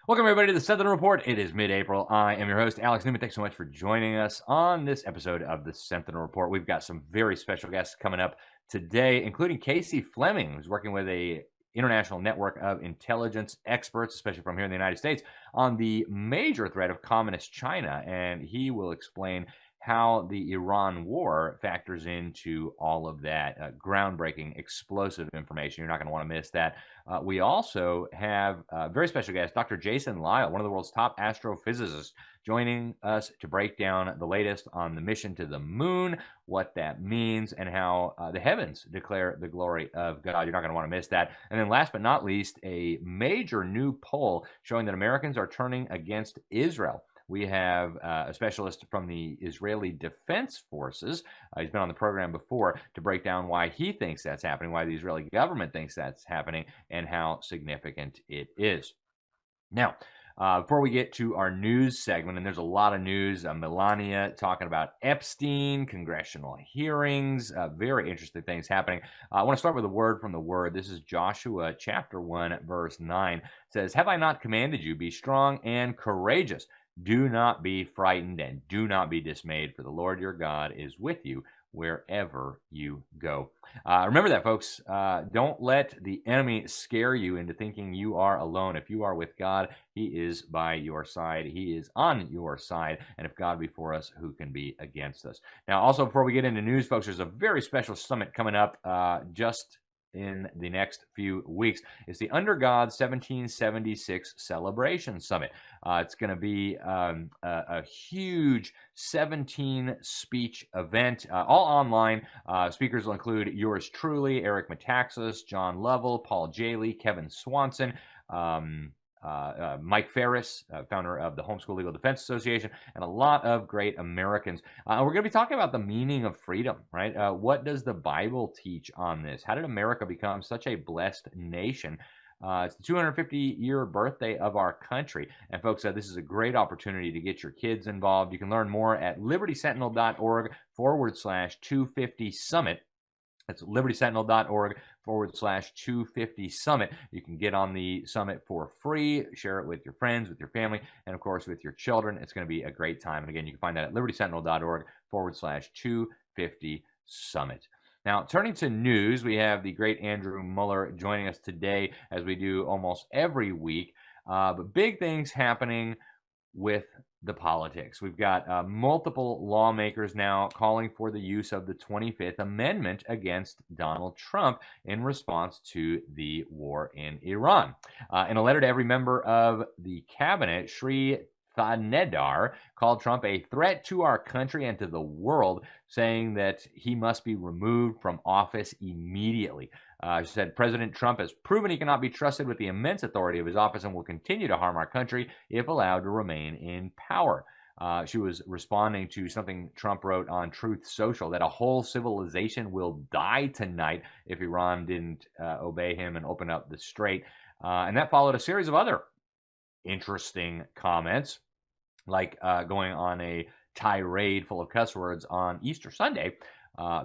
Welcome, everybody, to the Sentinel Report. It is mid-April. I am your host, Alex Newman. Thanks so much for joining us on this episode of the Sentinel Report. We've got some very special guests coming up today, including Casey Fleming, who's working with a international network of intelligence experts, especially from here in the United States, on the major threat of communist China. And he will explain how the Iran war factors into all of that groundbreaking, explosive information. You're not going to want to miss that. We also have a very special guest, Dr. Jason Lisle, one of the world's top astrophysicists, joining us to break down the latest on the mission to the moon, what that means, and how the heavens declare the glory of God. You're not going to want to miss that. And then last but not least, a major new poll showing that Americans are turning against Israel. We have a specialist from the Israeli Defense Forces. He's been on the program before to break down why he thinks that's happening, why the Israeli government thinks that's happening, and how significant it is. Now, before we get to our news segment, and there's a lot of news, Melania talking about Epstein, congressional hearings, very interesting things happening. I want to start with a word from the Word. This is Joshua chapter 1, verse 9. It says, "Have I not commanded you, be strong and courageous? Do not be frightened and do not be dismayed, for the Lord your God is with you wherever you go." Remember that, folks. Don't let the enemy scare you into thinking you are alone. If you are with God, he is by your side. He is on your side. And if God be for us, who can be against us? Now, also, before we get into news, folks, there's a very special summit coming up just in the next few weeks. It's the Under God 1776 Celebration Summit. It's going to be a huge 17 speech event, all online. Speakers will include yours truly, Eric Metaxas, John Lovell, Paul Jaley, Kevin Swanson, Mike Ferris, founder of the Homeschool Legal Defense Association, and a lot of great Americans. We're going to be talking about the meaning of freedom, right? What does the Bible teach on this? How did America become such a blessed nation? It's the 250-year birthday of our country. And folks, this is a great opportunity to get your kids involved. You can learn more at libertysentinel.org/250summit. That's libertysentinel.org/250summit. You can get on the summit for free, share it with your friends, with your family, and of course with your children. It's going to be a great time. And again, you can find that at libertysentinel.org/250summit. Now, turning to news, we have the great Andrew Muller joining us today, as we do almost every week. But big things happening with the politics. We've got multiple lawmakers now calling for the use of the 25th Amendment against Donald Trump in response to the war in Iran. In a letter to every member of the cabinet, Sri Thanedar called Trump a threat to our country and to the world, saying that he must be removed from office immediately. She said, "President Trump has proven he cannot be trusted with the immense authority of his office and will continue to harm our country if allowed to remain in power." She was responding to something Trump wrote on Truth Social, that a whole civilization will die tonight if Iran didn't obey him and open up the strait. And that followed a series of other interesting comments, like going on a tirade full of cuss words on Easter Sunday.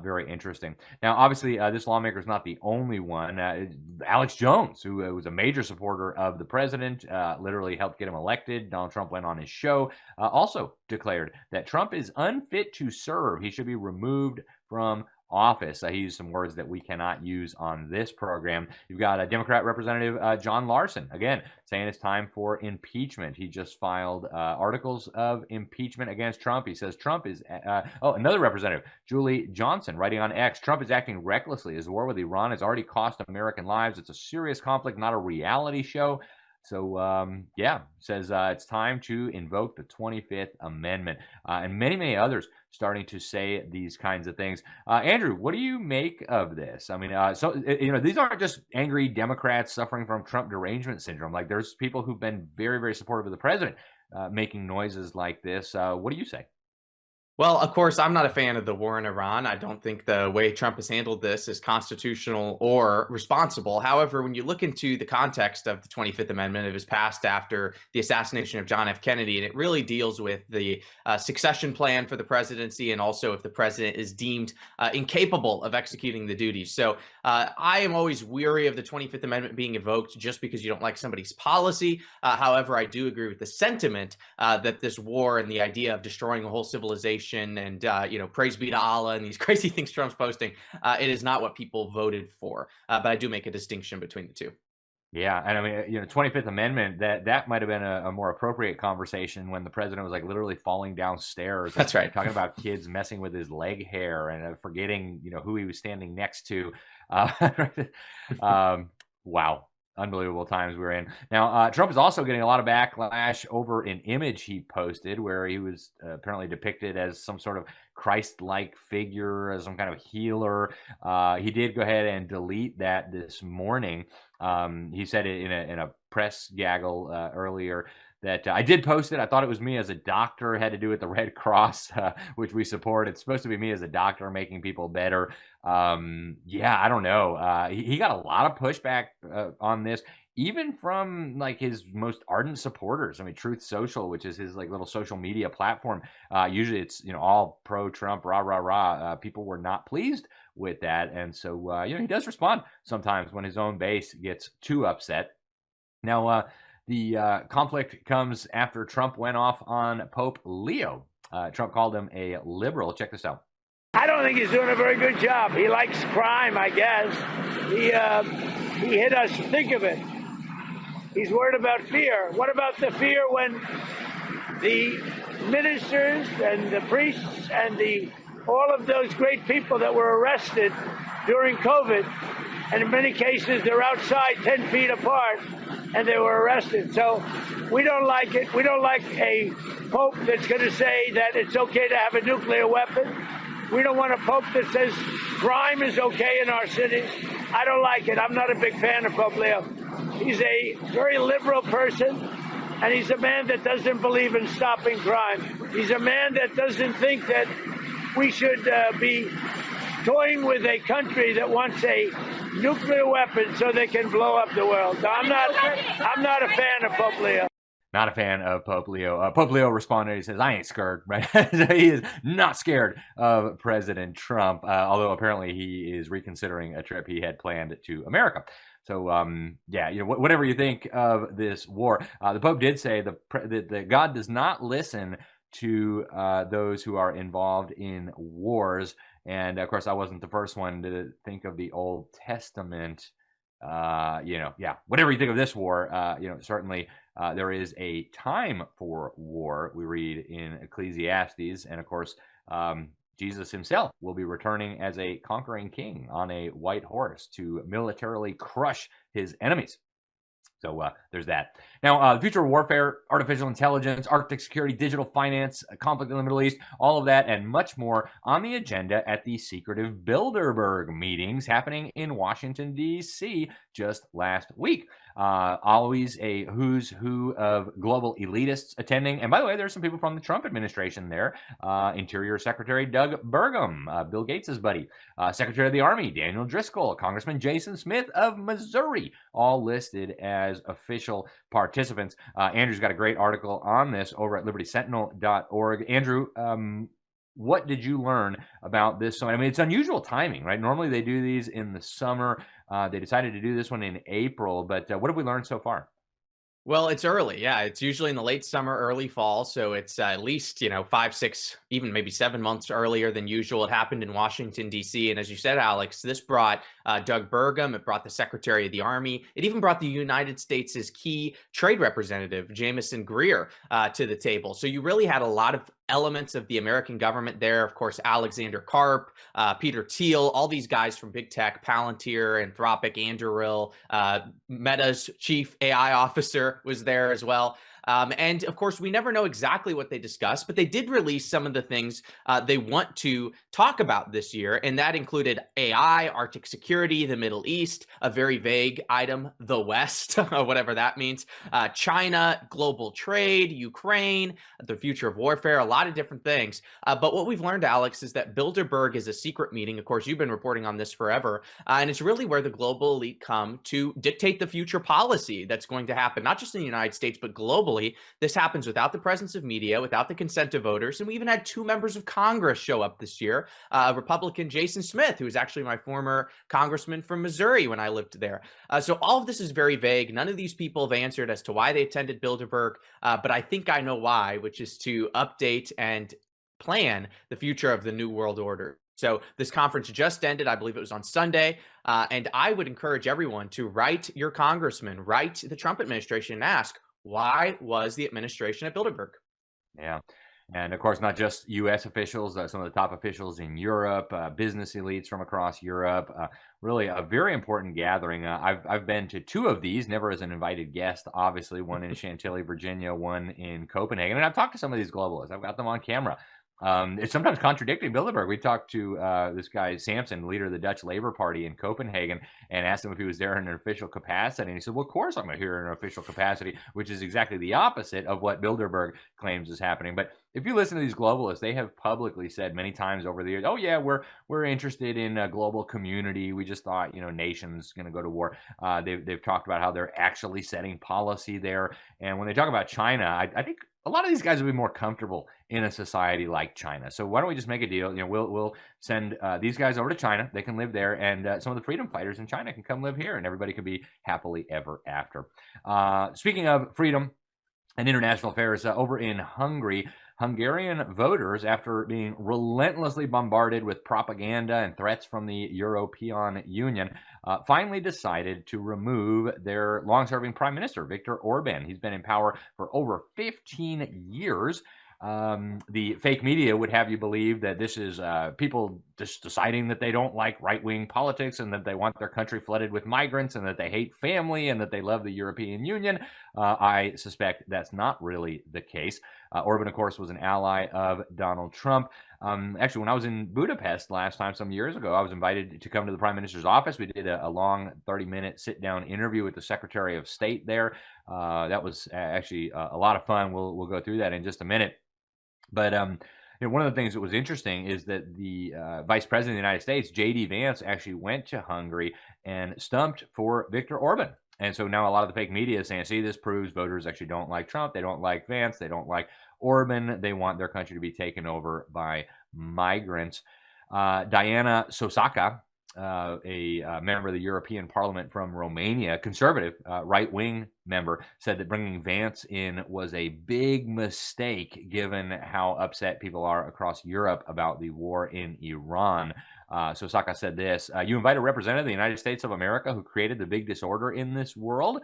Very interesting. Now, obviously, this lawmaker is not the only one. Alex Jones, who was a major supporter of the president, literally helped get him elected. Donald Trump went on his show, also declared that Trump is unfit to serve. He should be removed from office. He used some words that we cannot use on this program. You've got a Democrat Representative John Larson, again, saying it's time for impeachment. He just filed articles of impeachment against Trump. He says Trump is, another representative, Julie Johnson, writing on X, "Trump is acting recklessly as the war with Iran has already cost American lives. It's a serious conflict, not a reality show." So, says it's time to invoke the 25th Amendment. And many, many others starting to say these kinds of things. Andrew, what do you make of this? I mean, these aren't just angry Democrats suffering from Trump derangement syndrome. Like, there's people who've been very, very supportive of the president making noises like this. What do you say? Well, of course, I'm not a fan of the war in Iran. I don't think the way Trump has handled this is constitutional or responsible. However, when you look into the context of the 25th Amendment, it was passed after the assassination of John F. Kennedy, and it really deals with the succession plan for the presidency and also if the president is deemed incapable of executing the duties. So I am always weary of the 25th Amendment being invoked just because you don't like somebody's policy. However, I do agree with the sentiment that this war and the idea of destroying a whole civilization and praise be to Allah and these crazy things Trump's posting, it is not what people voted for. But I do make a distinction between the two. Yeah, and I mean, 25th Amendment, that might have been a more appropriate conversation when the president was like literally falling downstairs, That's right. talking about kids messing with his leg hair and forgetting, who he was standing next to. Uh, wow, unbelievable times we're in. Now, Trump is also getting a lot of backlash over an image he posted where he was apparently depicted as some sort of Christ-like figure, as some kind of healer. He did go ahead and delete that this morning. He said it in a press gaggle earlier that I did post it. I thought it was me as a doctor. It had to do with the Red Cross, which we support. It's supposed to be me as a doctor making people better. Yeah, I don't know. He got a lot of pushback on this, even from like his most ardent supporters. I mean, Truth Social, which is his like little social media platform. Usually it's all pro Trump, rah rah rah. People were not pleased with that, and so he does respond sometimes when his own base gets too upset. Now, the conflict comes after Trump went off on Pope Leo. Trump called him a liberal. Check this out. I don't think he's doing a very good job. He likes crime, I guess. He hit us thick of it. He's worried about fear. What about the fear when the ministers and the priests and all of those great people that were arrested during COVID, and in many cases they're outside 10 feet apart, and they were arrested. So we don't like it. We don't like a pope that's going to say that it's okay to have a nuclear weapon. We don't want a pope that says crime is okay in our cities. I don't like it. I'm not a big fan of Pope Leo. He's a very liberal person, and he's a man that doesn't believe in stopping crime. He's a man that doesn't think that we should be toying with a country that wants a nuclear weapon so they can blow up the world. So I'm not a fan of Pope Leo. Not a fan of Pope Leo. Pope Leo responded, he says, I ain't scared, right? So he is not scared of President Trump, although apparently he is reconsidering a trip he had planned to America. So, whatever you think of this war, the Pope did say that God does not listen to those who are involved in wars. And of course, I wasn't the first one to think of the Old Testament. Whatever you think of this war, certainly there is a time for war. We read in Ecclesiastes, and of course, Jesus himself will be returning as a conquering king on a white horse to militarily crush his enemies. So there's that. Now, the future of warfare, artificial intelligence, Arctic security, digital finance, conflict in the Middle East, all of that and much more on the agenda at the secretive Bilderberg meetings happening in Washington, D.C. just last week. Always a who's who of global elitists attending. And by the way, there's some people from the Trump administration there. Interior Secretary Doug Burgum, Bill Gates' buddy. Secretary of the Army, Daniel Driscoll. Congressman Jason Smith of Missouri, all listed as official participants. Andrew's got a great article on this over at libertysentinel.org. Andrew, what did you learn about this? So, I mean, it's unusual timing, right? Normally they do these in the summer. They decided to do this one in April, but what have we learned so far? Well, it's early. Yeah, it's usually in the late summer, early fall. So it's at least, 5, 6, even maybe 7 months earlier than usual. It happened in Washington, D.C. And as you said, Alex, this brought Doug Burgum. It brought the Secretary of the Army. It even brought the United States' key trade representative, Jamieson Greer, to the table. So you really had a lot of elements of the American government there. Of course, Alexander Karp, Peter Thiel, all these guys from big tech, Palantir, Anthropic, Anduril, Meta's chief AI officer was there as well. And of course, we never know exactly what they discuss, but they did release some of the things they want to talk about this year. And that included AI, Arctic security, the Middle East, a very vague item, the West, whatever that means, China, global trade, Ukraine, the future of warfare, a lot of different things. But what we've learned, Alex, is that Bilderberg is a secret meeting. Of course, you've been reporting on this forever. And it's really where the global elite come to dictate the future policy that's going to happen, not just in the United States, but globally. This happens without the presence of media, without the consent of voters. And we even had 2 members of Congress show up this year. Republican Jason Smith, who was actually my former congressman from Missouri when I lived there. So all of this is very vague. None of these people have answered as to why they attended Bilderberg, but I think I know why, which is to update and plan the future of the New World Order. So this conference just ended. I believe it was on Sunday. And I would encourage everyone to write your congressman, write the Trump administration and ask, why was the administration at Bilderberg? Yeah. And of course, not just U.S. officials, some of the top officials in Europe, business elites from across Europe. Really a very important gathering. I've been to 2 of these, never as an invited guest, obviously, one in Chantilly, Virginia, one in Copenhagen. And I've talked to some of these globalists. I've got them on camera. It's sometimes contradicting Bilderberg. We talked to this guy, Samson, leader of the Dutch Labour Party in Copenhagen, and asked him if he was there in an official capacity. And he said, well, of course I'm here in an official capacity, which is exactly the opposite of what Bilderberg claims is happening. But if you listen to these globalists, they have publicly said many times over the years, oh, yeah, we're interested in a global community. We just thought, nations going to go to war. They've talked about how they're actually setting policy there. And when they talk about China, I think a lot of these guys will be more comfortable in a society like China. So why don't we just make a deal? We'll send these guys over to China. They can live there, and some of the freedom fighters in China can come live here, and everybody can be happily ever after. Speaking of freedom and international affairs, over in Hungary, Hungarian voters, after being relentlessly bombarded with propaganda and threats from the European Union, finally decided to remove their long-serving prime minister, Viktor Orban. He's been in power for over 15 years. The fake media would have you believe that this is people just deciding that they don't like right-wing politics and that they want their country flooded with migrants and that they hate family and that they love the European Union. I suspect that's not really the case. Orban, of course, was an ally of Donald Trump. Actually, when I was in Budapest last time, some years ago, I was invited to come to the Prime Minister's office. We did a long 30-minute sit-down interview with the Secretary of State there. That was actually a lot of fun. We'll go through that in just a minute. But one of the things that was interesting is that the Vice President of the United States, J.D. Vance, actually went to Hungary and stumped for Viktor Orban. And so now a lot of the fake media is saying, see, this proves voters actually don't like Trump. They don't like Vance. They don't like Orban. They want their country to be taken over by migrants. Diana Sosaka, a member of the European Parliament from Romania, conservative right-wing member, said that bringing Vance in was a big mistake given how upset people are across Europe about the war in Iran. Sosaka said this, you invite a representative of the United States of America who created the big disorder in this world.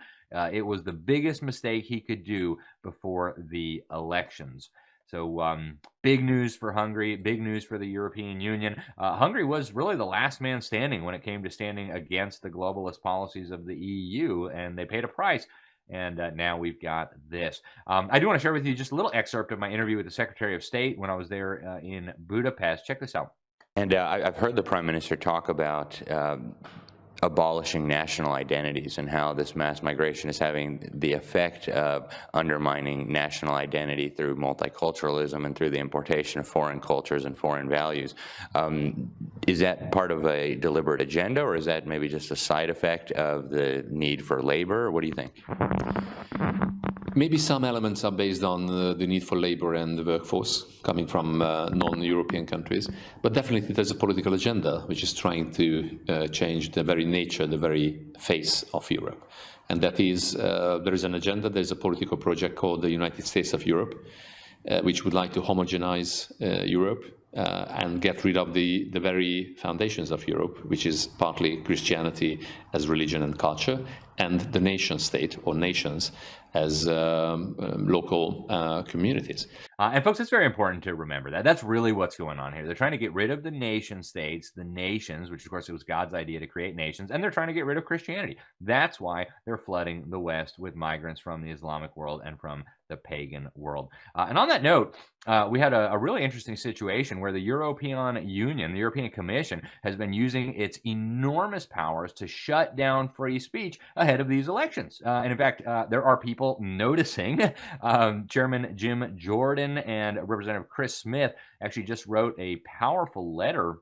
It was the biggest mistake he could do before the elections. So big news for Hungary, big news for the European Union. Hungary was really the last man standing when it came to standing against the globalist policies of the EU, and they paid a price. And now we've got this. I do want to share with you just a little excerpt of my interview with the Secretary of State when I was there in Budapest. Check this out. And I've heard the Prime Minister talk about abolishing national identities and how this mass migration is having the effect of undermining national identity through multiculturalism and through the importation of foreign cultures and foreign values. Is that part of a deliberate agenda, or is that maybe just a side effect of the need for labor? What do you think? Maybe some elements are based on the need for labor and the workforce coming from non-European countries, but definitely there's a political agenda which is trying to change the very nature, the very face of Europe. And that is, there is an agenda, there's a political project called the United States of Europe, which would like to homogenize Europe and get rid of the very foundations of Europe, which is partly Christianity as religion and culture, and the nation state or nations as local communities. And folks, it's very important to remember that. That's really what's going on here. They're trying to get rid of the nation states, the nations, which of course it was God's idea to create nations, and they're trying to get rid of Christianity. That's why they're flooding the West with migrants from the Islamic world and from the pagan world. And on that note, we had a really interesting situation where the European Union, the European Commission, has been using its enormous powers to shut down free speech ahead of these elections. And in fact, there are people noticing. Chairman Jim Jordan and Representative Chris Smith actually just wrote a powerful letter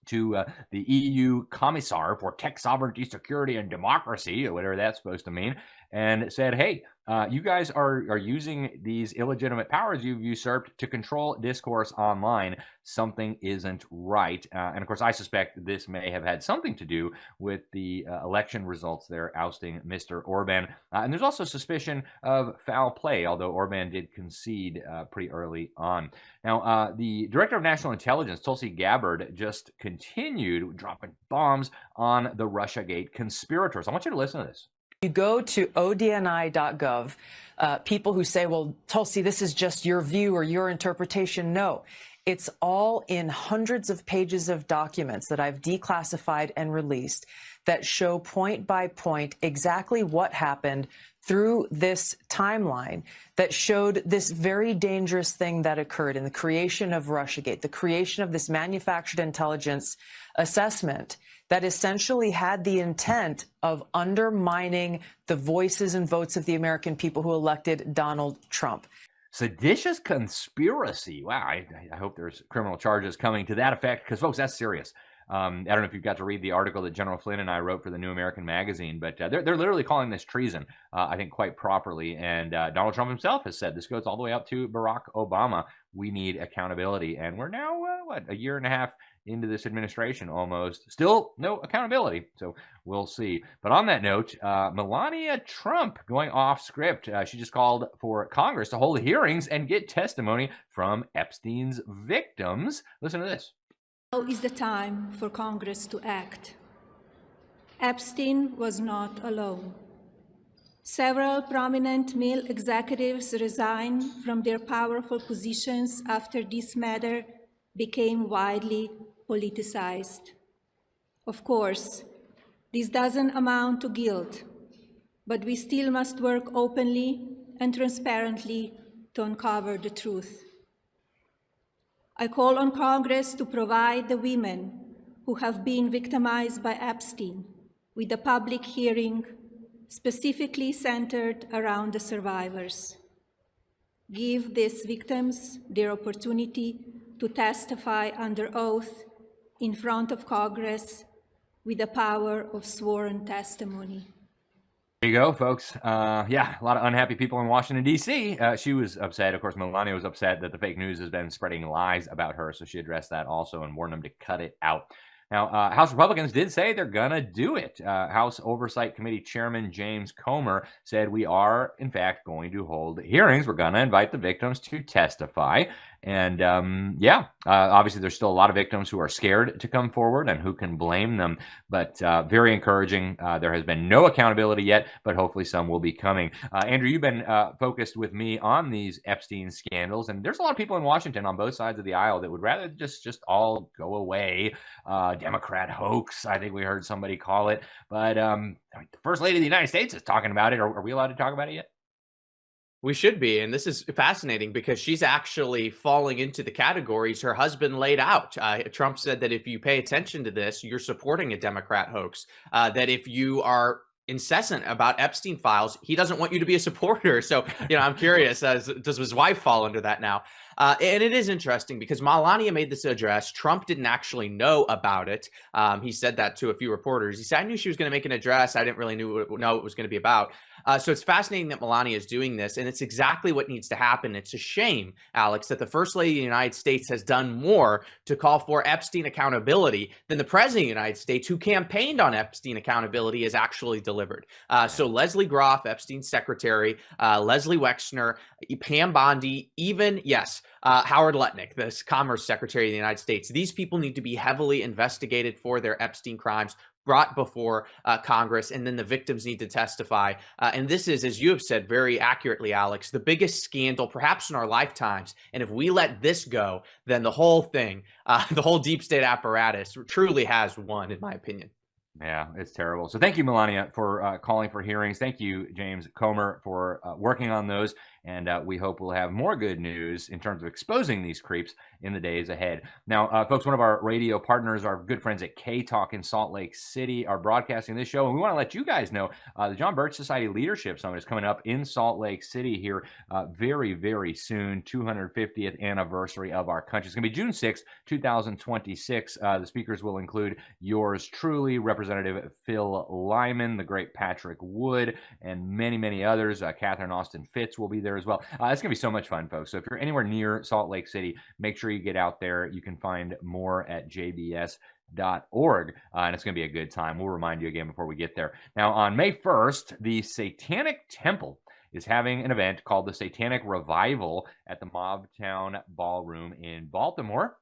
to the EU Commissar for Tech Sovereignty, Security, and Democracy, or whatever that's supposed to mean, and said, hey, you guys are using these illegitimate powers you've usurped to control discourse online. Something isn't right. And of course, I suspect this may have had something to do with the election results there ousting Mr. Orban. And there's also suspicion of foul play, although Orban did concede pretty early on. Now, the Director of National Intelligence, Tulsi Gabbard, just continued dropping bombs on the Russiagate conspirators. I want you to listen to this. You go to odni.gov, people who say, well, Tulsi, this is just your view or your interpretation. No, it's all in hundreds of pages of documents that I've declassified and released that show point by point exactly what happened through this timeline that showed this very dangerous thing that occurred in the creation of Russiagate, the creation of this manufactured intelligence assessment that essentially had the intent of undermining the voices and votes of the American people who elected Donald Trump. Seditious conspiracy. Wow, I hope there's criminal charges coming to that effect, because, folks, that's serious. I don't know if you've got to read the article that General Flynn and I wrote for the New American Magazine, but they're literally calling this treason, I think, quite properly. And Donald Trump himself has said, this goes all the way up to Barack Obama, we need accountability. And we're now, a year and a half into this administration almost. Still no accountability, so we'll see. But on that note, Melania Trump going off script. She just called for Congress to hold hearings and get testimony from Epstein's victims. Listen to this. Now is the time for Congress to act. Epstein was not alone. Several prominent male executives resigned from their powerful positions after this matter became widely politicized. Of course, this doesn't amount to guilt, but we still must work openly and transparently to uncover the truth. I call on Congress to provide the women who have been victimized by Epstein with a public hearing specifically centered around the survivors. Give these victims their opportunity to testify under oath in front of Congress with the power of sworn testimony. There you go, folks. Yeah, a lot of unhappy people in Washington, D.C. She was upset. Of course, Melania was upset that the fake news has been spreading lies about her, so she addressed that also and warned them to cut it out. Now, House Republicans did say they're going to do it. House Oversight Committee Chairman James Comer said, we are, in fact, going to hold hearings. We're going to invite the victims to testify. And obviously there's still a lot of victims who are scared to come forward, and who can blame them. But very encouraging. There has been no accountability yet, but hopefully some will be coming. Andrew, you've been focused with me on these Epstein scandals, and there's a lot of people in Washington on both sides of the aisle that would rather just all go away. Democrat hoax, I think we heard somebody call it. But the First Lady of the United States is talking about it. Are we allowed to talk about it yet? We should be, and this is fascinating because she's actually falling into the categories her husband laid out. Trump said that if you pay attention to this, you're supporting a Democrat hoax, that if you are incessant about Epstein files, he doesn't want you to be a supporter. So, I'm curious, does his wife fall under that now? And it is interesting because Melania made this address. Trump didn't actually know about it. He said that to a few reporters. He said, I knew she was going to make an address. I didn't really know what it was going to be about. So it's fascinating that Melania is doing this, and it's exactly what needs to happen. It's a shame, Alex, that the First Lady of the United States has done more to call for Epstein accountability than the President of the United States, who campaigned on Epstein accountability, has actually delivered. So Leslie Groff, Epstein's secretary, Leslie Wexner, Pam Bondi, even, Howard Lutnick, the Commerce Secretary of the United States. These people need to be heavily investigated for their Epstein crimes. brought before Congress, and then the victims need to testify. And this is, as you have said very accurately, Alex, the biggest scandal perhaps in our lifetimes. And if we let this go, then the whole thing, the whole deep state apparatus truly has won, in my opinion. Yeah, it's terrible. So thank you, Melania, for calling for hearings. Thank you, James Comer, for working on those. And we hope we'll have more good news in terms of exposing these creeps in the days ahead. Now, folks, one of our radio partners, our good friends at K-Talk in Salt Lake City, are broadcasting this show. And we want to let you guys know the John Birch Society Leadership Summit is coming up in Salt Lake City here very, very soon. 250th anniversary of our country. It's going to be June 6th, 2026. The speakers will include yours truly, Representative Phil Lyman, the great Patrick Wood, and many, many others. Catherine Austin Fitz will be there as well. It's going to be so much fun, folks. So if you're anywhere near Salt Lake City, make sure you get out there. You can find more at jbs.org, and it's going to be a good time. We'll remind you again before we get there. Now, on May 1st, the Satanic Temple is having an event called the Satanic Revival at the Mobtown Ballroom in Baltimore.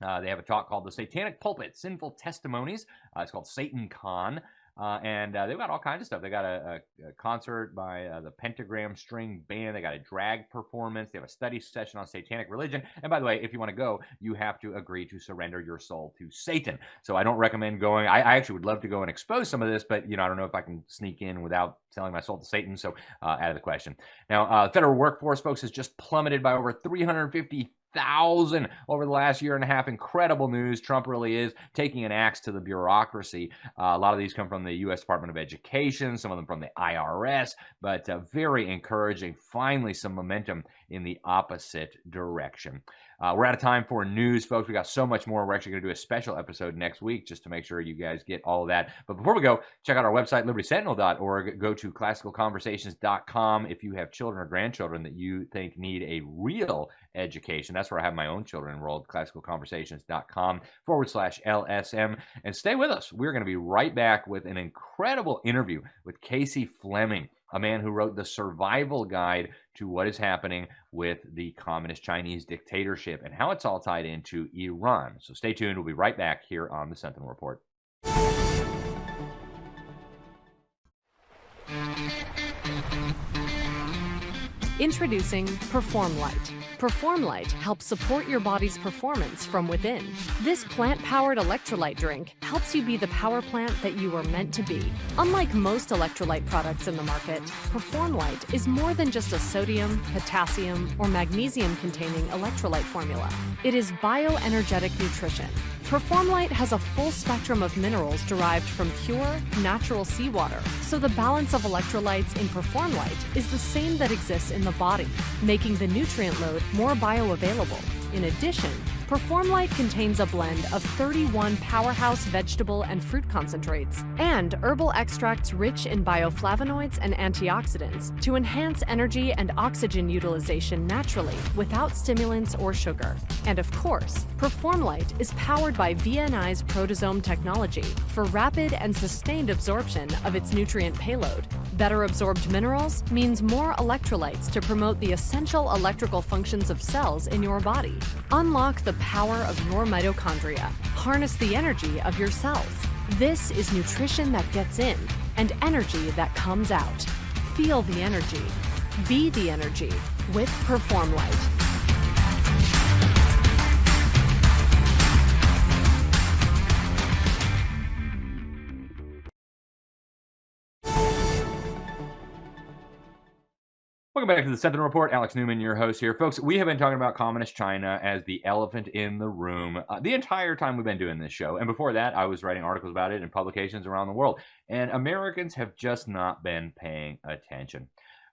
They have a talk called The Satanic Pulpit, Sinful Testimonies. It's called Satan Con. And they've got all kinds of stuff. They got a concert by the Pentagram String Band. They got a drag performance. They have a study session on satanic religion. And by the way, if you want to go, you have to agree to surrender your soul to Satan. So I don't recommend going. I actually would love to go and expose some of this, but I don't know if I can sneak in without selling my soul to Satan. So out of the question. Now, federal workforce, folks, has just plummeted by over 350,000 over the last year and a half. Incredible news. Trump really is taking an axe to the bureaucracy. A lot of these come from the U.S. Department of Education, some of them from the IRS, but very encouraging. Finally, some momentum in the opposite direction. We're out of time for news, folks. We got so much more. We're actually going to do a special episode next week just to make sure you guys get all of that. But before we go, check out our website, libertysentinel.org. Go to classicalconversations.com if you have children or grandchildren that you think need a real education. That's where I have my own children enrolled, classicalconversations.com/LSM. And stay with us. We're going to be right back with an incredible interview with Casey Fleming, a man who wrote the survival guide to what is happening with the communist Chinese dictatorship and how it's all tied into Iran. So stay tuned. We'll be right back here on the Sentinel Report. Introducing Perform Light. Perform Light helps support your body's performance from within. This plant-powered electrolyte drink helps you be the power plant that you are meant to be. Unlike most electrolyte products in the market, Perform Light is more than just a sodium, potassium, or magnesium-containing electrolyte formula. It is bioenergetic nutrition. Perform Light has a full spectrum of minerals derived from pure, natural seawater, so the balance of electrolytes in Perform Light is the same that exists in the body, making the nutrient load more bioavailable. In addition, Perform Light contains a blend of 31 powerhouse vegetable and fruit concentrates and herbal extracts rich in bioflavonoids and antioxidants to enhance energy and oxygen utilization naturally without stimulants or sugar. And of course, Perform Light is powered by VNI's proteasome technology for rapid and sustained absorption of its nutrient payload. Better absorbed minerals means more electrolytes to promote the essential electrical functions of cells in your body. Unlock the power of your mitochondria. Harness the energy of your cells. This is nutrition that gets in and energy that comes out. Feel the energy. Be the energy with Perform Light. Welcome back to the Sentinel Report. Alex Newman, your host here. Folks, we have been talking about communist China as the elephant in the room the entire time we've been doing this show. And before that, I was writing articles about it in publications around the world. And Americans have just not been paying attention.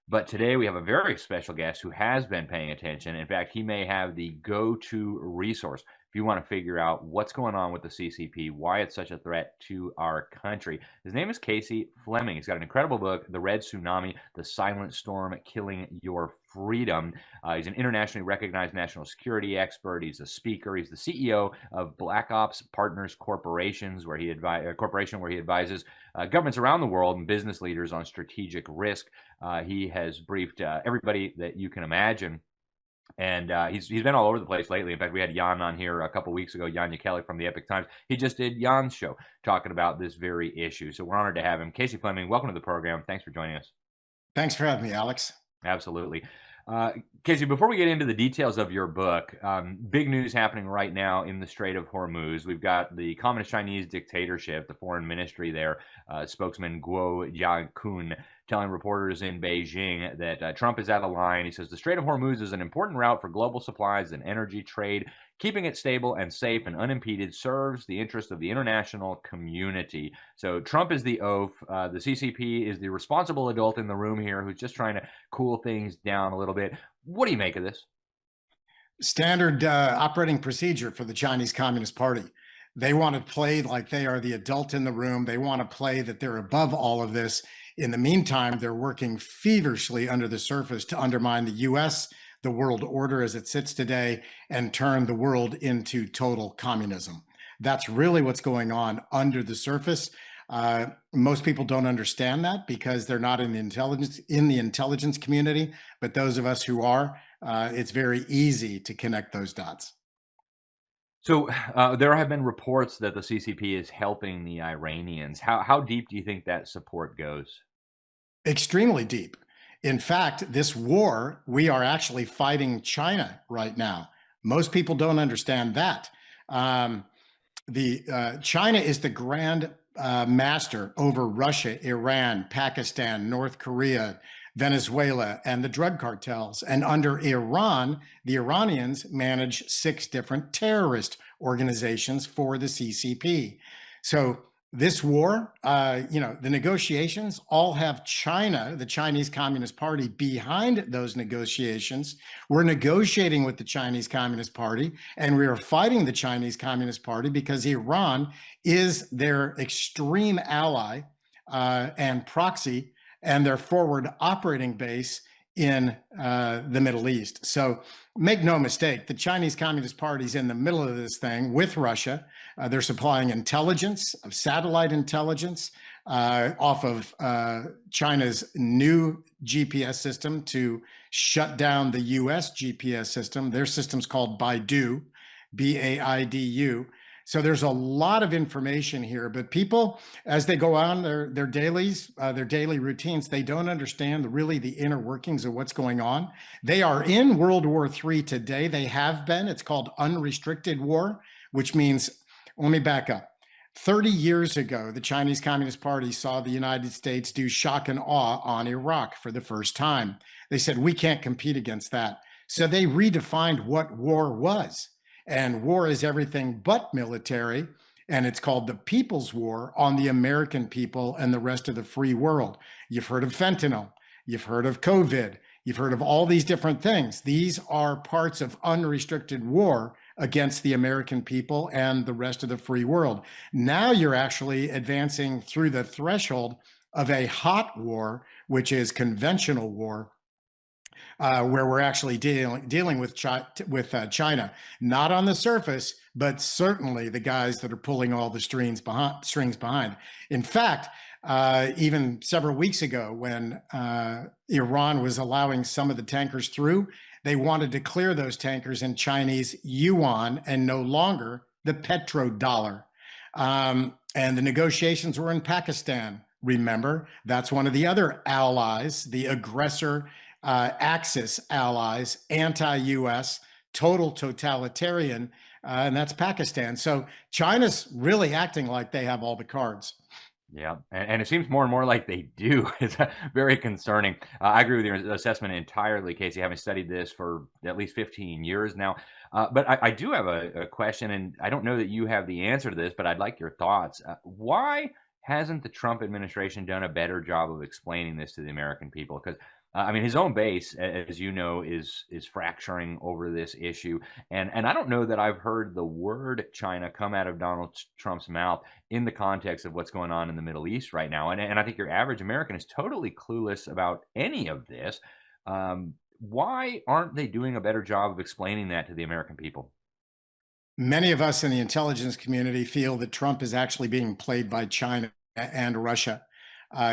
But today we have a very special guest who has been paying attention. In fact, he may have the go-to resource if you want to figure out what's going on with the CCP, why it's such a threat to our country. His name is Casey Fleming. He's got an incredible book, The Red Tsunami, The Silent Storm Killing Your Freedom. He's an internationally recognized national security expert. He's a speaker. He's the CEO of Black Ops Partners Corporations, where he advises governments around the world and business leaders on strategic risk. He has briefed everybody that you can imagine And he's been all over the place lately. In fact, we had Jan on here a couple weeks ago, Jan Kelly from the Epic Times. He just did Jan's show talking about this very issue. So we're honored to have him. Casey Fleming, welcome to the program. Thanks for joining us. Thanks for having me, Alex. Absolutely. Casey, before we get into the details of your book, big news happening right now in the Strait of Hormuz. We've got the Communist Chinese dictatorship, the foreign ministry there, spokesman Guo Jiakun, telling reporters in Beijing that Trump is out of line. He says the Strait of Hormuz is an important route for global supplies and energy trade. Keeping it stable and safe and unimpeded serves the interest of the international community. So Trump is the oaf. The CCP is the responsible adult in the room here who's just trying to cool things down a little bit. What do you make of this? Standard operating procedure for the Chinese Communist Party. They want to play like they are the adult in the room. They want to play that they're above all of this. In the meantime, they're working feverishly under the surface to undermine the U.S., the world order as it sits today, and turn the world into total communism. That's really what's going on under the surface. Most people don't understand that because they're not in the intelligence community, but those of us who are, it's very easy to connect those dots. So there have been reports that the CCP is helping the Iranians. How deep do you think that support goes? Extremely deep. In fact, this war, we are actually fighting China right now. Most people don't understand that. China is the grand master over Russia, Iran, Pakistan, North Korea, Venezuela, and the drug cartels. And under Iran, the Iranians manage 6 different terrorist organizations for the CCP. So this war, the negotiations all have China, the Chinese Communist Party, behind those negotiations. We're negotiating with the Chinese Communist Party, and we are fighting the Chinese Communist Party because Iran is their extreme ally and proxy and their forward operating base in the Middle East. So make no mistake, the Chinese Communist Party is in the middle of this thing with Russia. They're supplying intelligence, satellite intelligence, off of China's new GPS system to shut down the US GPS system. Their system's called Baidu, B-A-I-D-U. So there's a lot of information here, but people, as they go on their daily routines, they don't understand really the inner workings of what's going on. They are in World War III today. They have been. It's called unrestricted war, which means, let me back up. 30 years ago, the Chinese Communist Party saw the United States do shock and awe on Iraq for the first time. They said, we can't compete against that. So they redefined what war was. And war is everything but military, and it's called the People's War on the American people and the rest of the free world. You've heard of fentanyl, you've heard of COVID, you've heard of all these different things. These are parts of unrestricted war against the American people and the rest of the free world. Now you're actually advancing through the threshold of a hot war, which is conventional war, where we're actually dealing with China, not on the surface, but certainly the guys that are pulling all the strings behind. In fact, even several weeks ago, when Iran was allowing some of the tankers through, they wanted to clear those tankers in Chinese yuan and no longer the petrodollar. And the negotiations were in Pakistan. Remember, that's one of the other allies, the aggressor Axis allies, anti-US, total totalitarian, and that's Pakistan. So China's really acting like they have all the cards. Yeah, and it seems more and more like they do. It's very concerning. I agree with your assessment entirely, Casey, having studied this for at least 15 years now. But I do have a question, and I don't know that you have the answer to this, but I'd like your thoughts. Why hasn't the Trump administration done a better job of explaining this to the American people? Because I mean, his own base, as you know, is fracturing over this issue, and I don't know that I've heard the word China come out of Donald Trump's mouth in the context of what's going on in the Middle East right now, and I think your average American is totally clueless about any of this. Why aren't they doing a better job of explaining that to the American people? Many of us in the intelligence community feel that Trump is actually being played by China and Russia.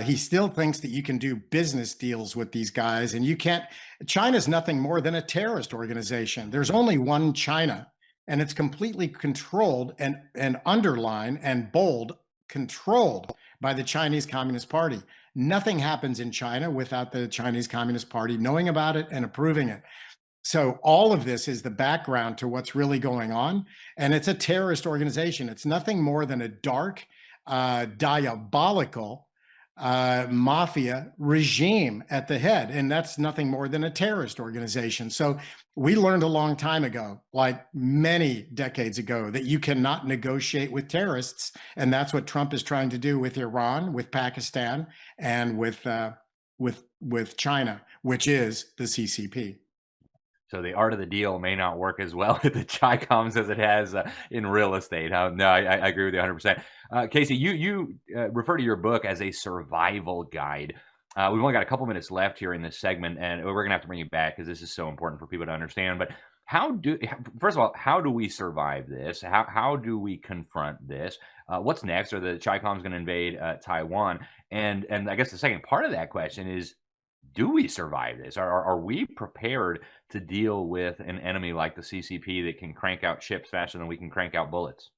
He still thinks that you can do business deals with these guys, and you can't. China's nothing more than a terrorist organization. There's only one China, and it's completely controlled and underlined and bold, controlled by the Chinese Communist Party. Nothing happens in China without the Chinese Communist Party knowing about it and approving it. So all of this is the background to what's really going on. And it's a terrorist organization. It's nothing more than a dark, diabolical mafia regime at the head. And that's nothing more than a terrorist organization. So we learned a long time ago, like many decades ago, that you cannot negotiate with terrorists. And that's what Trump is trying to do with Iran, with Pakistan, and with China, which is the CCP. So the art of the deal may not work as well with the Chi-Coms as it has in real estate. No, I agree with you 100%. Casey, you refer to your book as a survival guide. We've only got a couple minutes left here in this segment, and we're going to have to bring you back because this is so important for people to understand. But first of all, how do we survive this? How do we confront this? What's next? Are the Chi-Coms going to invade Taiwan? And I guess the second part of that question is, do we survive this? Are we prepared to deal with an enemy like the CCP that can crank out ships faster than we can crank out bullets?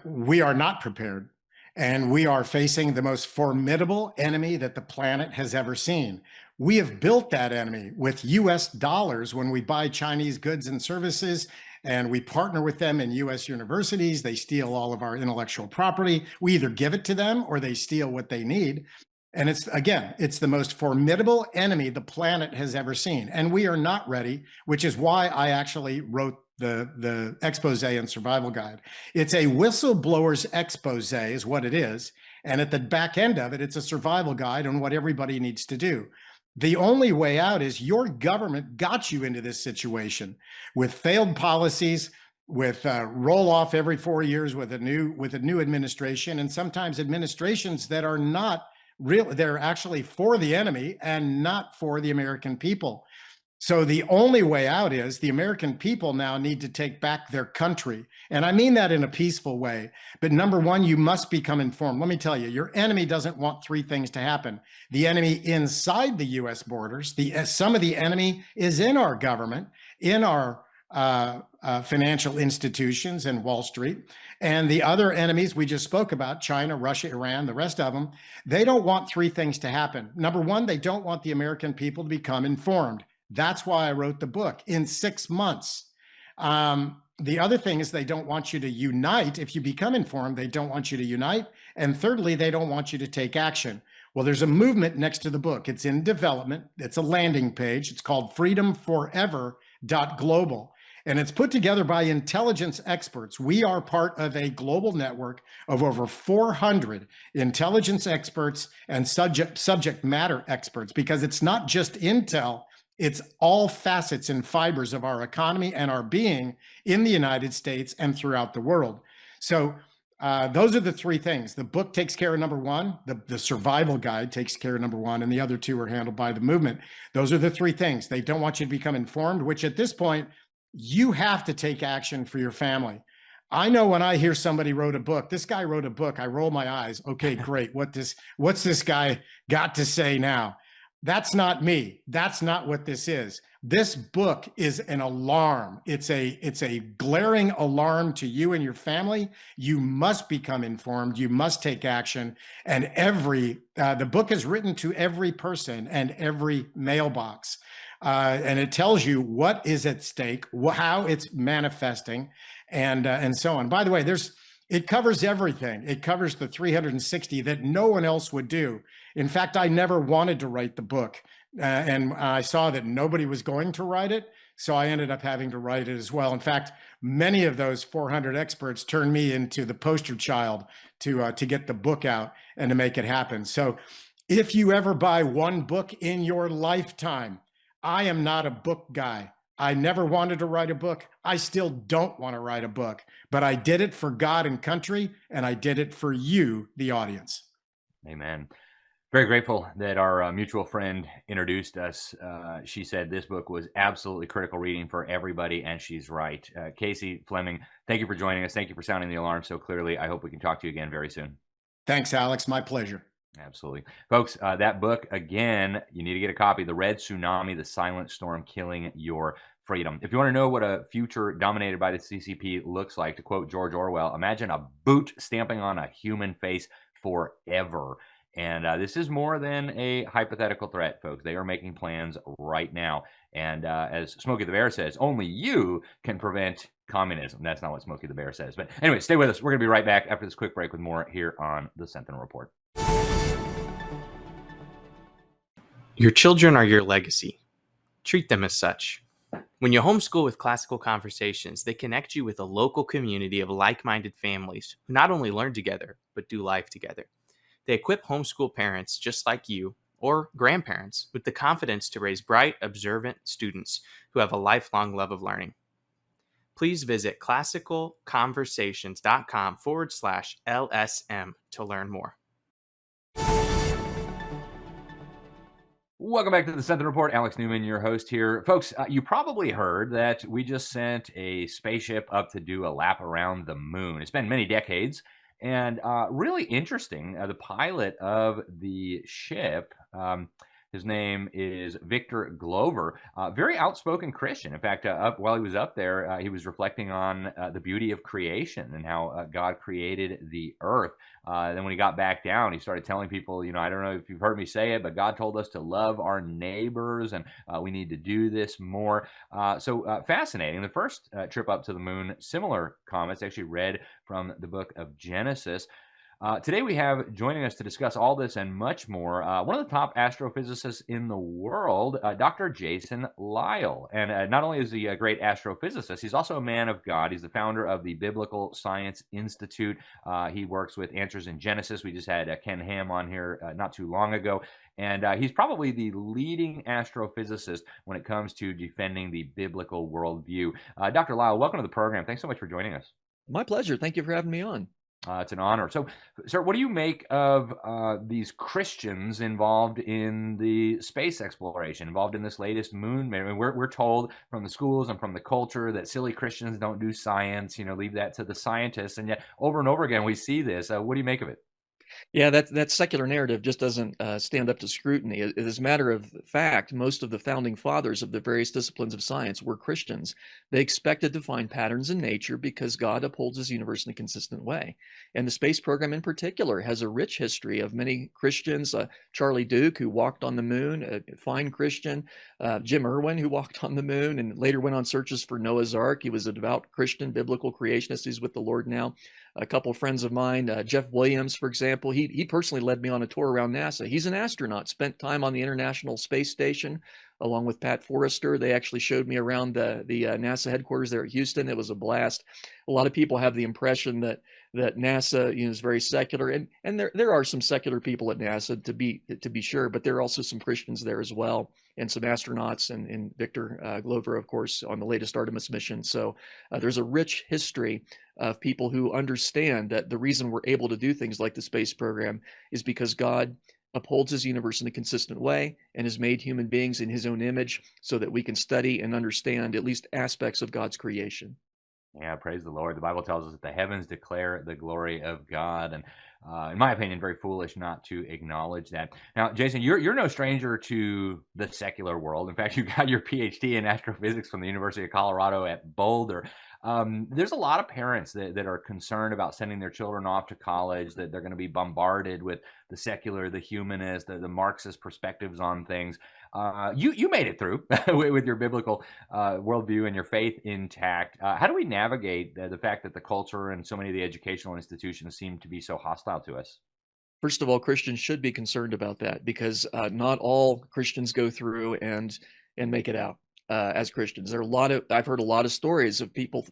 We are not prepared. And we are facing the most formidable enemy that the planet has ever seen. We have built that enemy with US dollars when we buy Chinese goods and services, and we partner with them in US universities. They steal all of our intellectual property. We either give it to them or they steal what they need. And it's the most formidable enemy the planet has ever seen. And we are not ready, which is why I actually wrote the expose and survival guide. It's a whistleblower's expose is what it is. And at the back end of it, it's a survival guide on what everybody needs to do. The only way out is your government got you into this situation with failed policies, with roll off every 4 years with a new administration, and sometimes administrations that are not real, they're actually for the enemy and not for the American people. So the only way out is the American people now need to take back their country. And I mean that in a peaceful way. But number one, you must become informed. Let me tell you, your enemy doesn't want three things to happen. The enemy inside the US borders, some of the enemy is in our government, in our financial institutions and Wall Street. And the other enemies we just spoke about, China, Russia, Iran, the rest of them, they don't want three things to happen. Number one, they don't want the American people to become informed. That's why I wrote the book in 6 months. The other thing is they don't want you to unite. If you become informed, they don't want you to unite. And thirdly, they don't want you to take action. Well, there's a movement next to the book. It's in development. It's a landing page. It's called freedomforever.global. And it's put together by intelligence experts. We are part of a global network of over 400 intelligence experts and subject matter experts, because it's not just intel, it's all facets and fibers of our economy and our being in the United States and throughout the world. So those are the three things. The book takes care of number one, the survival guide takes care of number one, and the other two are handled by the movement. Those are the three things. They don't want you to become informed, which at this point, you have to take action for your family. I know when I hear somebody wrote a book, this guy wrote a book, I roll my eyes. Okay, great. What's this guy got to say now? That's not me. That's not what this is. This book is an alarm. It's a glaring alarm to you and your family. You must become informed. You must take action. And the book is written to every person and every mailbox. And it tells you what is at stake, how it's manifesting, and so on. By the way, it covers everything. It covers the 360 that no one else would do. In fact, I never wanted to write the book, and I saw that nobody was going to write it, so I ended up having to write it as well. In fact, many of those 400 experts turned me into the poster child to get the book out and to make it happen. So if you ever buy one book in your lifetime, I am not a book guy. I never wanted to write a book. I still don't want to write a book, but I did it for God and country, and I did it for you, the audience. Amen. Very grateful that our mutual friend introduced us. She said this book was absolutely critical reading for everybody, and she's right. Casey Fleming, thank you for joining us. Thank you for sounding the alarm so clearly. I hope we can talk to you again very soon. Thanks, Alex. My pleasure. Absolutely. Folks, that book, again, you need to get a copy, The Red Tsunami, The Silent Storm Killing Your Freedom. If you want to know what a future dominated by the CCP looks like, to quote George Orwell, imagine a boot stamping on a human face forever. And this is more than a hypothetical threat, folks. They are making plans right now. And as Smokey the Bear says, only you can prevent communism. That's not what Smokey the Bear says. But anyway, stay with us. We're going to be right back after this quick break with more here on the Sentinel Report. Your children are your legacy. Treat them as such. When you homeschool with Classical Conversations, they connect you with a local community of like-minded families who not only learn together, but do life together. They equip homeschool parents just like you, or grandparents, with the confidence to raise bright, observant students who have a lifelong love of learning. Please visit classicalconversations.com/LSM to learn more. Welcome back to the Sentinel Report. Alex Newman, your host here. Folks, you probably heard that we just sent a spaceship up to do a lap around the moon. It's been many decades, and really interesting. The pilot of the ship, his name is Victor Glover, very outspoken Christian. In fact, while he was up there, he was reflecting on the beauty of creation and how God created the earth. Then when he got back down, he started telling people, I don't know if you've heard me say it, but God told us to love our neighbors, and we need to do this more. So fascinating. The first trip up to the moon, similar comments, actually read from the book of Genesis. Today we have joining us to discuss all this and much more, one of the top astrophysicists in the world, Dr. Jason Lisle. And not only is he a great astrophysicist, he's also a man of God. He's the founder of the Biblical Science Institute. He works with Answers in Genesis. We just had Ken Ham on here not too long ago. And he's probably the leading astrophysicist when it comes to defending the biblical worldview. Dr. Lisle, welcome to the program. Thanks so much for joining us. My pleasure. Thank you for having me on. It's an honor. So, sir, what do you make of these Christians involved in the space exploration, involved in this latest moon? I mean, we're told from the schools and from the culture that silly Christians don't do science, leave that to the scientists. And yet over and over again, we see this. What do you make of it? Yeah, that secular narrative just doesn't stand up to scrutiny. As a matter of fact, most of the founding fathers of the various disciplines of science were Christians. They expected to find patterns in nature because God upholds his universe in a consistent way. And the space program in particular has a rich history of many Christians. Charlie Duke, who walked on the moon, a fine Christian. Jim Irwin, who walked on the moon and later went on searches for Noah's Ark. He was a devout Christian, biblical creationist. He's with the Lord now. A couple of friends of mine, Jeff Williams, for example, he personally led me on a tour around NASA. He's an astronaut, spent time on the International Space Station along with Pat Forrester. They actually showed me around the NASA headquarters there at Houston. It was a blast. A lot of people have the impression that NASA is very secular, and there are some secular people at NASA to be sure, but there are also some Christians there as well, and some astronauts, and Victor Glover, of course, on the latest Artemis mission. So there's a rich history of people who understand that the reason we're able to do things like the space program is because God upholds his universe in a consistent way and has made human beings in his own image so that we can study and understand at least aspects of God's creation. Yeah, praise the Lord. The Bible tells us that the heavens declare the glory of God. And in my opinion, very foolish not to acknowledge that. Now, Jason, you're no stranger to the secular world. In fact, you got your PhD in astrophysics from the University of Colorado at Boulder. There's a lot of parents that are concerned about sending their children off to college, that they're going to be bombarded with the secular, the humanist, the Marxist perspectives on things. You made it through with your biblical worldview and your faith intact. How do we navigate the fact that the culture and so many of the educational institutions seem to be so hostile to us? First of all, Christians should be concerned about that because not all Christians go through and make it out. As Christians, I've heard a lot of stories of people,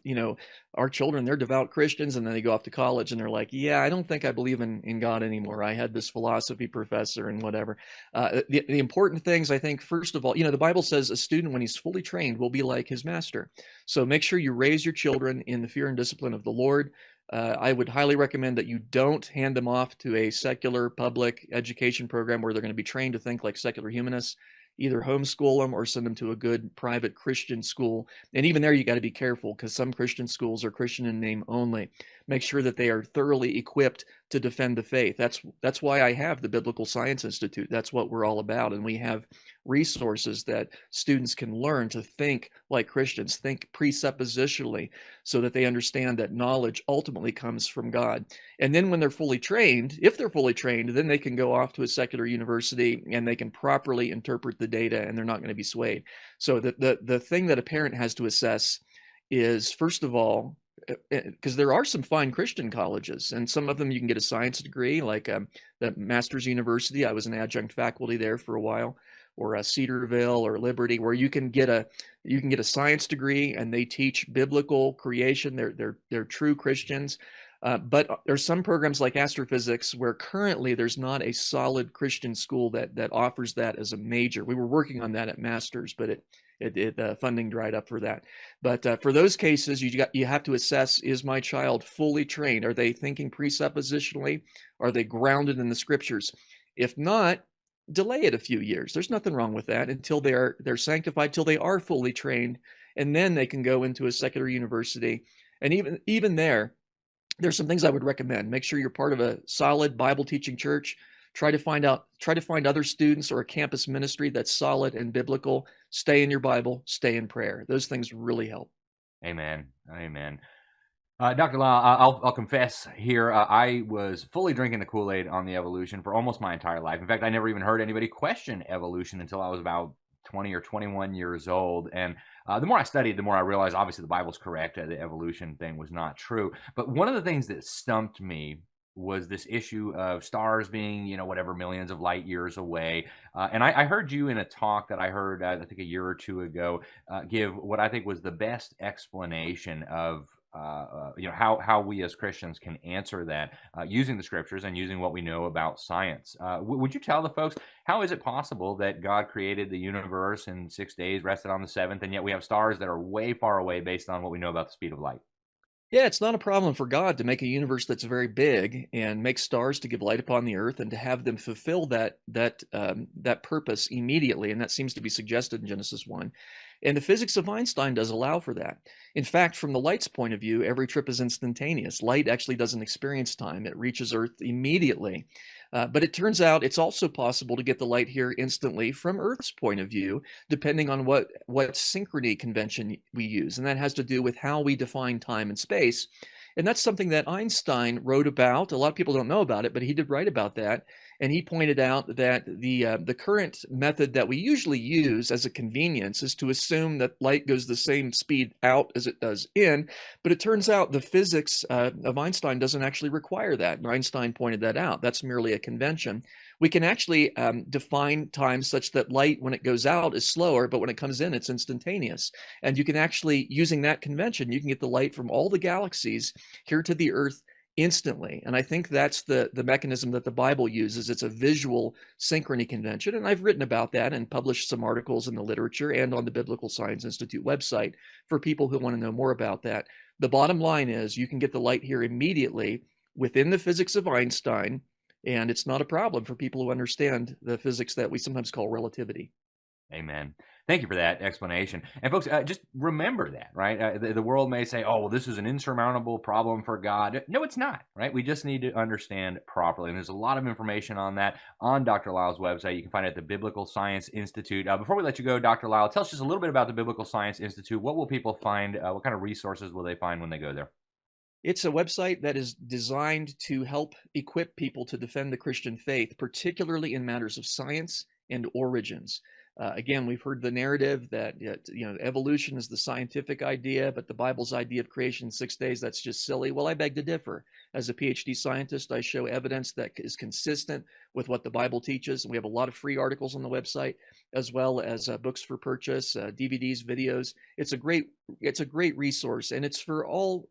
our children, they're devout Christians, and then they go off to college and they're like, yeah, I don't think I believe in God anymore. I had this philosophy professor and whatever. The important things, I think, first of all, the Bible says a student, when he's fully trained, will be like his master. So make sure you raise your children in the fear and discipline of the Lord. I would highly recommend that you don't hand them off to a secular public education program where they're going to be trained to think like secular humanists. Either homeschool them or send them to a good private Christian school. And even there, you got to be careful because some Christian schools are Christian in name only. make sure that they are thoroughly equipped to defend the faith. That's why I have the Biblical Science Institute. That's what we're all about. And we have resources that students can learn to think like Christians, think presuppositionally, so that they understand that knowledge ultimately comes from God. And then when they're fully trained, if they're fully trained, then they can go off to a secular university and they can properly interpret the data, and they're not going to be swayed. So the thing that a parent has to assess is, first of all, because there are some fine Christian colleges, and some of them you can get a science degree, like the Masters University. I was an adjunct faculty there for a while, or Cedarville or Liberty, where you can get a science degree, and they teach biblical creation. They're true Christians. But there's some programs like astrophysics where currently there's not a solid Christian school that offers that as a major. We were working on that at Masters, but funding dried up for that. But for those cases, you have to assess: is my child fully trained? Are they thinking presuppositionally? Are they grounded in the scriptures? If not, delay it a few years. There's nothing wrong with that until they're sanctified, till they are fully trained, and then they can go into a secular university. And even there's some things I would recommend. Make sure you're part of a solid Bible teaching church. Try to find other students or a campus ministry that's solid and biblical. Stay in your Bible, stay in prayer. Those things really help. Amen. Amen. Dr. Lisle, I'll confess here, I was fully drinking the Kool-Aid on the evolution for almost my entire life. In fact, I never even heard anybody question evolution until I was about 20 or 21 years old. And the more I studied, the more I realized, obviously, the Bible's correct. The evolution thing was not true. But one of the things that stumped me was this issue of stars being, whatever, millions of light years away. And I heard you in a talk that I heard, I think, a year or two ago, give what I think was the best explanation of how we as Christians can answer that using the scriptures and using what we know about science. Would you tell the folks, how is it possible that God created the universe in 6 days, rested on the seventh, and yet we have stars that are way far away based on what we know about the speed of light? Yeah, it's not a problem for God to make a universe that's very big and make stars to give light upon the earth and to have them fulfill that purpose immediately, and that seems to be suggested in Genesis 1. And the physics of Einstein does allow for that. In fact, from the light's point of view, every trip is instantaneous. Light actually doesn't experience time. It reaches Earth immediately. But it turns out it's also possible to get the light here instantly from Earth's point of view, depending on what synchrony convention we use. And that has to do with how we define time and space. And that's something that Einstein wrote about. A lot of people don't know about it, but he did write about that. And he pointed out that the current method that we usually use as a convenience is to assume that light goes the same speed out as it does in. But it turns out the physics of Einstein doesn't actually require that. And Einstein pointed that out. That's merely a convention. We can actually define time such that light, when it goes out, is slower, but when it comes in, it's instantaneous. And you can actually, using that convention, you can get the light from all the galaxies here to the Earth instantly. And I think that's the mechanism that the Bible uses. It's a visual synchrony convention. And I've written about that and published some articles in the literature and on the Biblical Science Institute website for people who want to know more about that. The bottom line is you can get the light here immediately within the physics of Einstein, and it's not a problem for people who understand the physics that we sometimes call relativity. Amen. Thank you for that explanation. And folks, just remember that, right? The world may say, oh, well, this is an insurmountable problem for God. No, it's not, right? We just need to understand properly. And there's a lot of information on that on Dr. Lisle's website. You can find it at the Biblical Science Institute. Before we let you go, Dr. Lisle, tell us just a little bit about the Biblical Science Institute. What will people find? What kind of resources will they find when they go there? It's a website that is designed to help equip people to defend the Christian faith, particularly in matters of science and origins. Again, we've heard the narrative that evolution is the scientific idea, but the Bible's idea of creation in 6 days, that's just silly. Well, I beg to differ. As a PhD scientist, I show evidence that is consistent with what the Bible teaches. And we have a lot of free articles on the website, as well as books for purchase, DVDs, videos. It's a great resource, and it's for all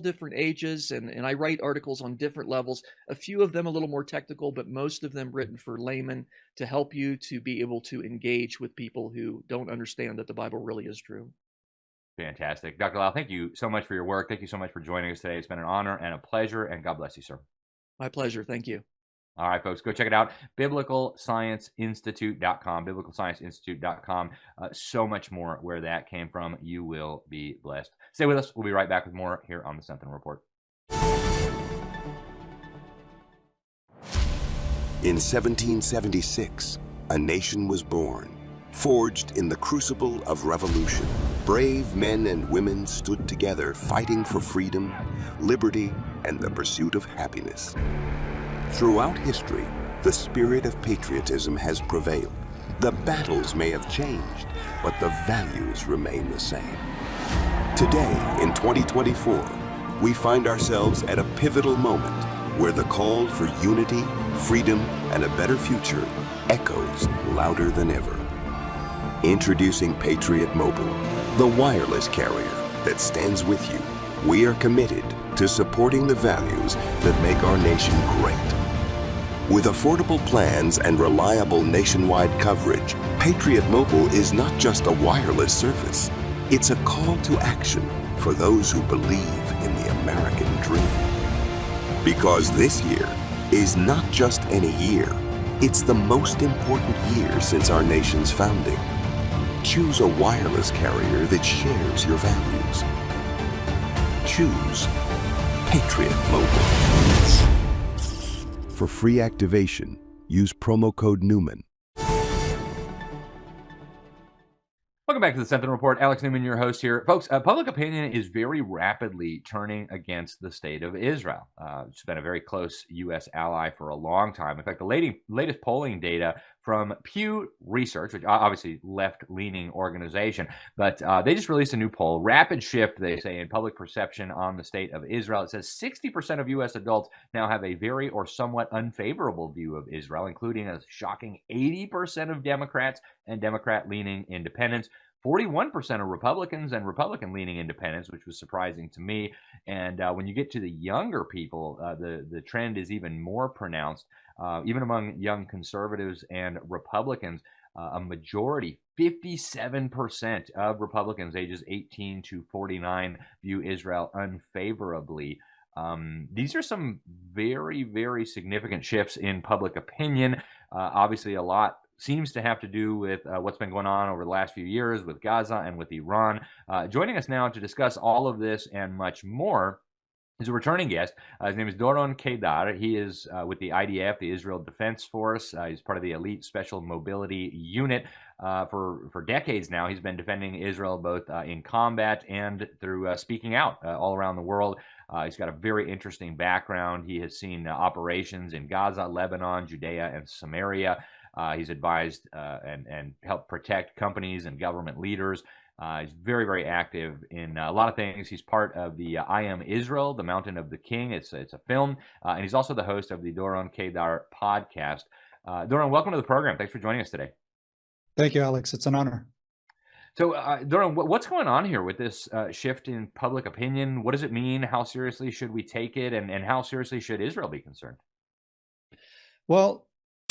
different ages, and I write articles on different levels, a few of them a little more technical, but most of them written for laymen to help you to be able to engage with people who don't understand that the Bible really is true. Fantastic. Dr. Lisle, thank you so much for your work. Thank you so much for joining us today. It's been an honor and a pleasure, and God bless you, sir. My pleasure. Thank you. All right, folks, go check it out. BiblicalScienceInstitute.com, BiblicalScienceInstitute.com. So much more where that came from. You will be blessed. Stay with us. We'll be right back with more here on the Sentinel Report. In 1776, a nation was born, forged in the crucible of revolution. Brave men and women stood together fighting for freedom, liberty, and the pursuit of happiness. Throughout history, the spirit of patriotism has prevailed. The battles may have changed, but the values remain the same. Today, in 2024, we find ourselves at a pivotal moment where the call for unity, freedom, and a better future echoes louder than ever. Introducing Patriot Mobile, the wireless carrier that stands with you. We are committed to supporting the values that make our nation great. With affordable plans and reliable nationwide coverage, Patriot Mobile is not just a wireless service. It's a call to action for those who believe in the American dream. Because this year is not just any year, it's the most important year since our nation's founding. Choose a wireless carrier that shares your values. Choose Patriot Mobile. For free activation, use promo code Newman. Welcome back to the Sentinel Report. Alex Newman, your host here. Folks, public opinion is very rapidly turning against the state of Israel. It's been a very close U.S. ally for a long time. In fact, the latest polling data from Pew Research, which obviously left-leaning organization, but they just released a new poll. Rapid shift, they say, in public perception on the state of Israel. It says 60% of U.S. adults now have a very or somewhat unfavorable view of Israel, including a shocking 80% of Democrats and Democrat-leaning independents. 41% of Republicans and Republican-leaning independents, which was surprising to me. And when you get to the younger people, the trend is even more pronounced. Even among young conservatives and Republicans, a majority, 57% of Republicans ages 18 to 49 view Israel unfavorably. These are some very, very significant shifts in public opinion. Obviously, a lot seems to have to do with what's been going on over the last few years with Gaza and with Iran. Joining us now to discuss all of this and much more is a returning guest. His name is Doron Keidar. He is with the IDF, the Israel Defense Force. He's part of the Elite Special Mobility Unit. For decades now, he's been defending Israel both in combat and through speaking out all around the world. He's got a very interesting background. He has seen operations in Gaza, Lebanon, Judea, and Samaria. He's advised and helped protect companies and government leaders. He's very, very active in a lot of things. He's part of the I Am Israel, the Mountain of the King. It's a film. And he's also the host of the Doron Keidar podcast. Doron, welcome to the program. Thanks for joining us today. Thank you, Alex. It's an honor. So, Doron, what's going on here with this shift in public opinion? What does it mean? How seriously should we take it? And how seriously should Israel be concerned? Well,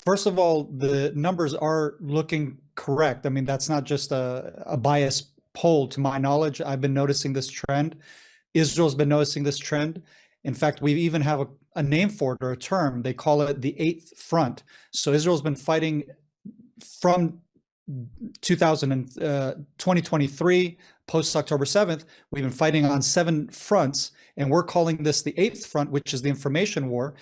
first of all, the numbers are looking correct. I mean, that's not just a biased poll. To my knowledge, I've been noticing this trend. Israel's been noticing this trend. In fact, we even have a name for it, or a term. They call it the Eighth Front. So Israel's been fighting from 2023, post October 7th. We've been fighting on 7 fronts, and we're calling this the Eighth Front, which is the information war.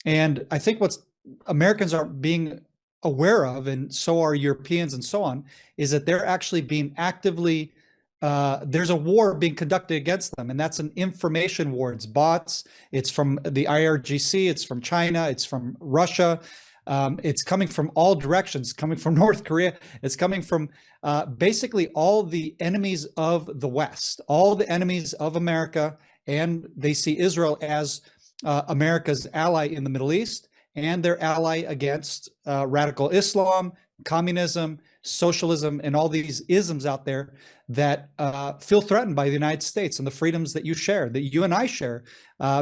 And I think what's Americans are being aware of, and so are Europeans and so on, is that they're actually being actively, there's a war being conducted against them, and that's an information war. It's bots, it's from the IRGC, it's from China, it's from Russia, it's coming from all directions, coming from North Korea, it's coming from basically all the enemies of the West, all the enemies of America, and they see Israel as America's ally in the Middle East, and their ally against radical Islam, communism, socialism, and all these isms out there that feel threatened by the United States and the freedoms that you share, that you and I share,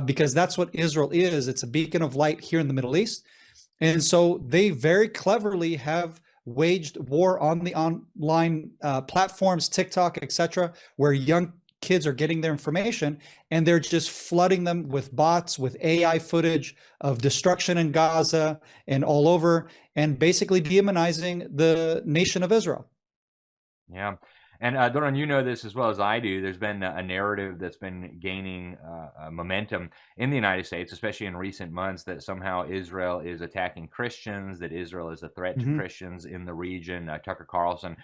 because that's what Israel is. It's a beacon of light here in the Middle East. And so they very cleverly have waged war on the online platforms, TikTok, etc., where young kids are getting their information, and they're just flooding them with bots, with AI footage of destruction in Gaza and all over, and basically demonizing the nation of Israel. Yeah. And Doron, you know this as well as I do. There's been a narrative that's been gaining momentum in the United States, especially in recent months, that somehow Israel is attacking Christians, that Israel is a threat to Christians in the region. Tucker Carlson,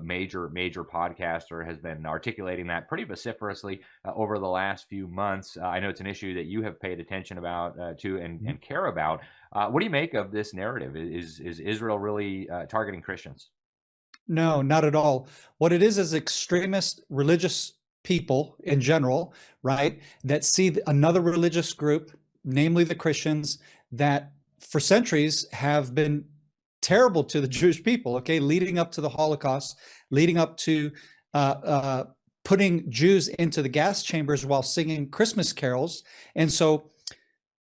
major podcaster, has been articulating that pretty vociferously over the last few months. I know it's an issue that you have paid attention about and care about. What do you make of this narrative? Is Israel really targeting Christians? No, not at all. What it is extremist religious people in general, right, that see another religious group, namely the Christians, that for centuries have been terrible to the Jewish people, okay, leading up to the Holocaust, leading up to putting Jews into the gas chambers while singing Christmas carols. And so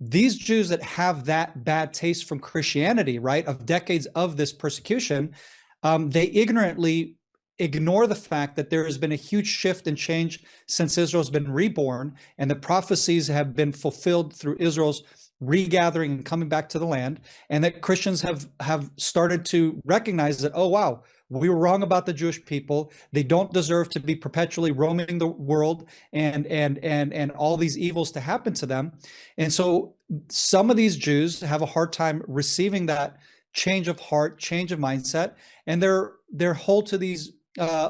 these Jews that have that bad taste from Christianity, right, of decades of this persecution, they ignorantly ignore the fact that there has been a huge shift and change since Israel's been reborn, and the prophecies have been fulfilled through Israel's regathering and coming back to the land, and that Christians have started to recognize that, oh wow, we were wrong about the Jewish people. They don't deserve to be perpetually roaming the world and all these evils to happen to them. And so some of these Jews have a hard time receiving that change of heart, change of mindset, and they're hold to these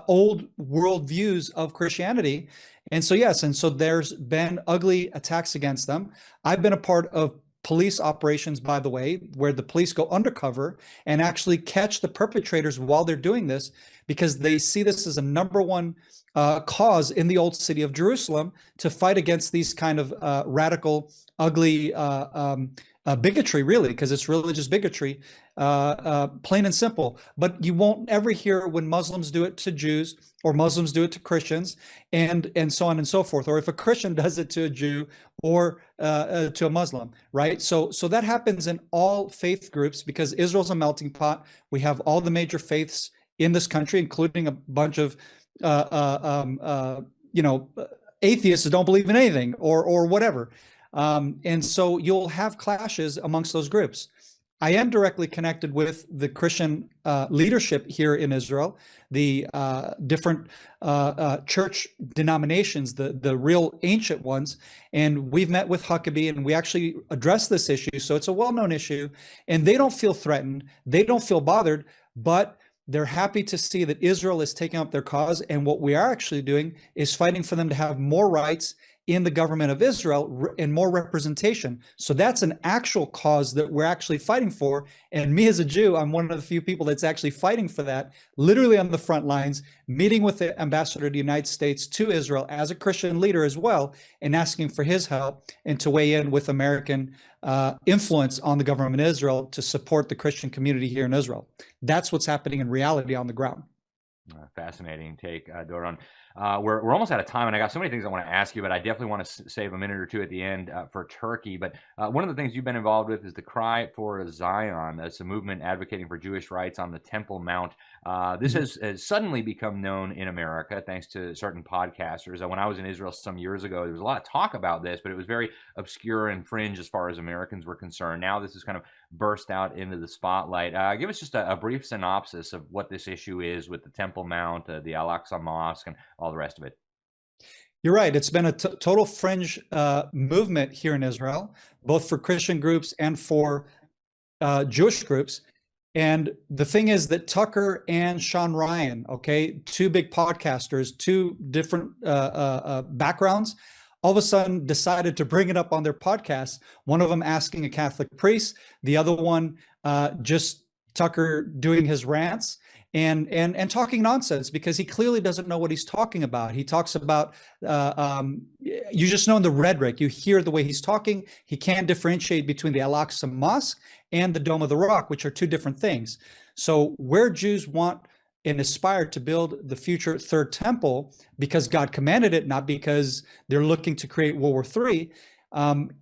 old world views of Christianity. And so yes, and so there's been ugly attacks against them. I've been a part of police operations, by the way, where the police go undercover and actually catch the perpetrators while they're doing this, because they see this as a number one cause in the old city of Jerusalem to fight against these kind of radical, ugly bigotry, really, because it's religious bigotry, plain and simple. But you won't ever hear when Muslims do it to Jews or Muslims do it to Christians, and so on and so forth, or if a Christian does it to a Jew or to a Muslim, right? So that happens in all faith groups, because Israel's a melting pot. We have all the major faiths in this country, including a bunch of atheists who don't believe in anything or whatever. And so you'll have clashes amongst those groups. I am directly connected with the Christian leadership here in Israel, the different church denominations, the real ancient ones. And we've met with Huckabee and we actually addressed this issue. So it's a well-known issue, and they don't feel threatened. They don't feel bothered, but they're happy to see that Israel is taking up their cause. And what we are actually doing is fighting for them to have more rights in the government of Israel and more representation. So that's an actual cause that we're actually fighting for. And me as a Jew, I'm one of the few people that's actually fighting for that, literally on the front lines, meeting with the ambassador of the United States to Israel as a Christian leader as well, and asking for his help and to weigh in with American influence on the government of Israel to support the Christian community here in Israel. That's what's happening in reality on the ground. Fascinating take, Doron. We're almost out of time, and I got so many things I want to ask you, but I definitely want to save a minute or two at the end for Turkey. But one of the things you've been involved with is the Cry for Zion. It's a movement advocating for Jewish rights on the Temple Mount. This has suddenly become known in America thanks to certain podcasters. When I was in Israel some years ago, there was a lot of talk about this, but it was very obscure and fringe as far as Americans were concerned. Now this is kind of burst out into the spotlight. Give us just a brief synopsis of what this issue is with the Temple Mount, the Al-Aqsa Mosque, and all the rest of it. You're right. It's been a total fringe movement here in Israel, both for Christian groups and for Jewish groups. And the thing is that Tucker and Sean Ryan, okay, two big podcasters, two different backgrounds, all of a sudden decided to bring it up on their podcast. One of them asking a Catholic priest, the other one just Tucker doing his rants and talking nonsense, because he clearly doesn't know what he's talking about. He talks about, you just know in the rhetoric, you hear the way he's talking. He can't differentiate between the Al-Aqsa Mosque and the Dome of the Rock, which are two different things. So where Jews want and aspire to build the future third temple, because God commanded it, not because they're looking to create World War III,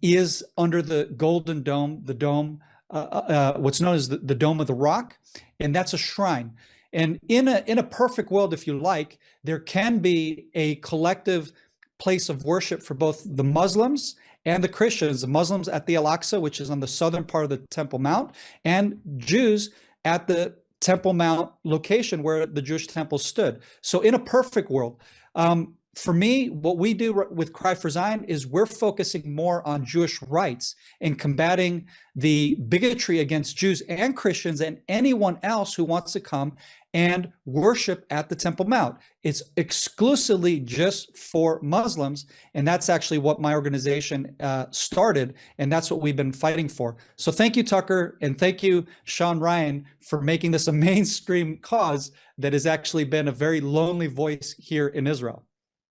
is under the Golden Dome, the dome, what's known as the Dome of the Rock, and that's a shrine. And in a perfect world, if you like, there can be a collective place of worship for both the Muslims and the Christians. The Muslims at the Al-Aqsa, which is on the southern part of the Temple Mount, and Jews at the Temple Mount location where the Jewish temple stood. So in a perfect world, for me, what we do with Cry for Zion is we're focusing more on Jewish rights and combating the bigotry against Jews and Christians and anyone else who wants to come and worship at the Temple Mount. It's exclusively just for Muslims, and that's actually what my organization started, and that's what we've been fighting for. So thank you, Tucker, and thank you, Sean Ryan, for making this a mainstream cause that has actually been a very lonely voice here in Israel.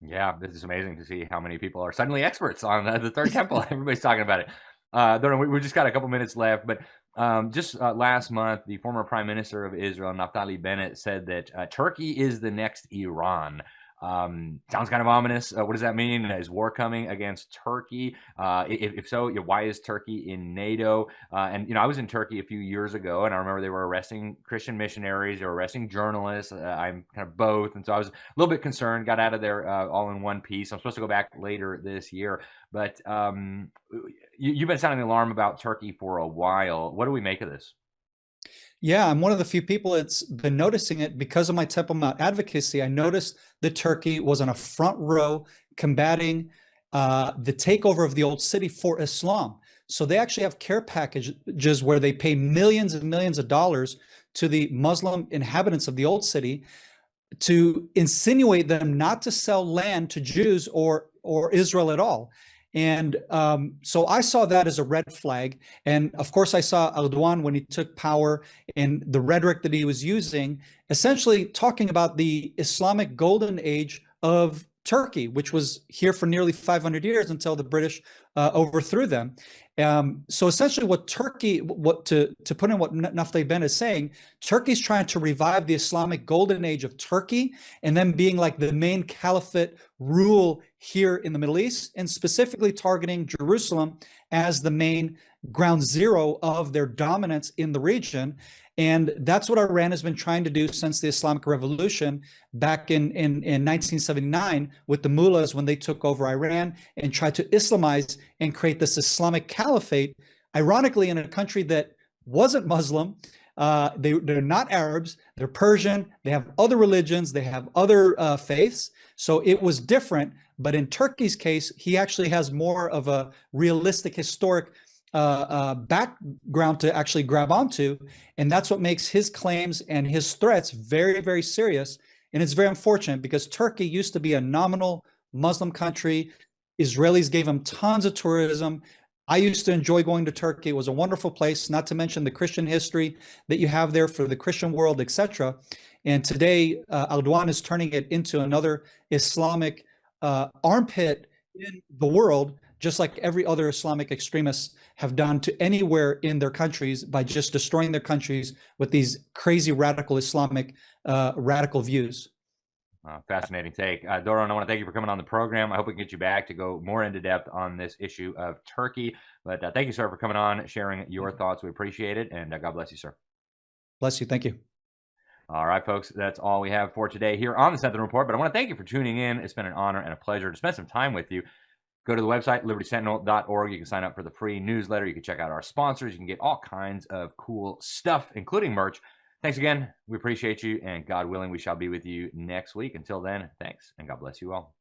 Yeah, this is amazing to see how many people are suddenly experts on the Third Temple. Everybody's talking about it. Doron, we just got a couple minutes left, but just last month, the former Prime Minister of Israel, Naftali Bennett, said that Turkey is the next Iran. Sounds kind of ominous. What does that mean? Is war coming against Turkey? If so, why is Turkey in NATO? And I was in Turkey a few years ago, and I remember they were arresting Christian missionaries, they were arresting journalists. I'm kind of both, and so I was a little bit concerned. Got out of there all in one piece. I'm supposed to go back later this year, but you've been sounding the alarm about Turkey for a while. What do we make of this? Yeah, I'm one of the few people that's been noticing it because of my Temple Mount advocacy. I noticed that Turkey was on a front row combating the takeover of the old city for Islam. So they actually have care packages where they pay millions and millions of dollars to the Muslim inhabitants of the old city to insinuate them not to sell land to Jews or Israel at all. And so I saw that as a red flag. And of course, I saw Erdogan when he took power and the rhetoric that he was using, essentially talking about the Islamic golden age of Turkey, which was here for nearly 500 years until the British overthrew them. So essentially what Turkey, to put in what Naftali Bennett is saying, Turkey's trying to revive the Islamic golden age of Turkey and then being like the main caliphate rule here in the Middle East, and specifically targeting Jerusalem as the main ground zero of their dominance in the region. And that's what Iran has been trying to do since the Islamic Revolution back in 1979 with the mullahs when they took over Iran and tried to Islamize and create this Islamic caliphate, ironically in a country that wasn't Muslim. They're not Arabs, they're Persian, they have other religions, they have other faiths. So it was different. But in Turkey's case, he actually has more of a realistic historic background to actually grab onto. And that's what makes his claims and his threats very, very serious. And it's very unfortunate because Turkey used to be a nominal Muslim country. Israelis gave him tons of tourism. I used to enjoy going to Turkey. It was a wonderful place, not to mention the Christian history that you have there for the Christian world, etc. And today, Erdogan is turning it into another Islamic armpit in the world, just like every other Islamic extremists have done to anywhere in their countries by just destroying their countries with these crazy radical Islamic radical views. Fascinating take. Doron, I want to thank you for coming on the program. I hope we can get you back to go more into depth on this issue of Turkey. But thank you, sir, for coming on, sharing your thoughts. We appreciate it. And God bless you, sir. Bless you. Thank you. All right, folks, that's all we have for today here on the Sentinel Report. But I want to thank you for tuning in. It's been an honor and a pleasure to spend some time with you. Go to the website, libertysentinel.org. You can sign up for the free newsletter. You can check out our sponsors. You can get all kinds of cool stuff, including merch. Thanks again. We appreciate you. And God willing, we shall be with you next week. Until then, thanks. And God bless you all.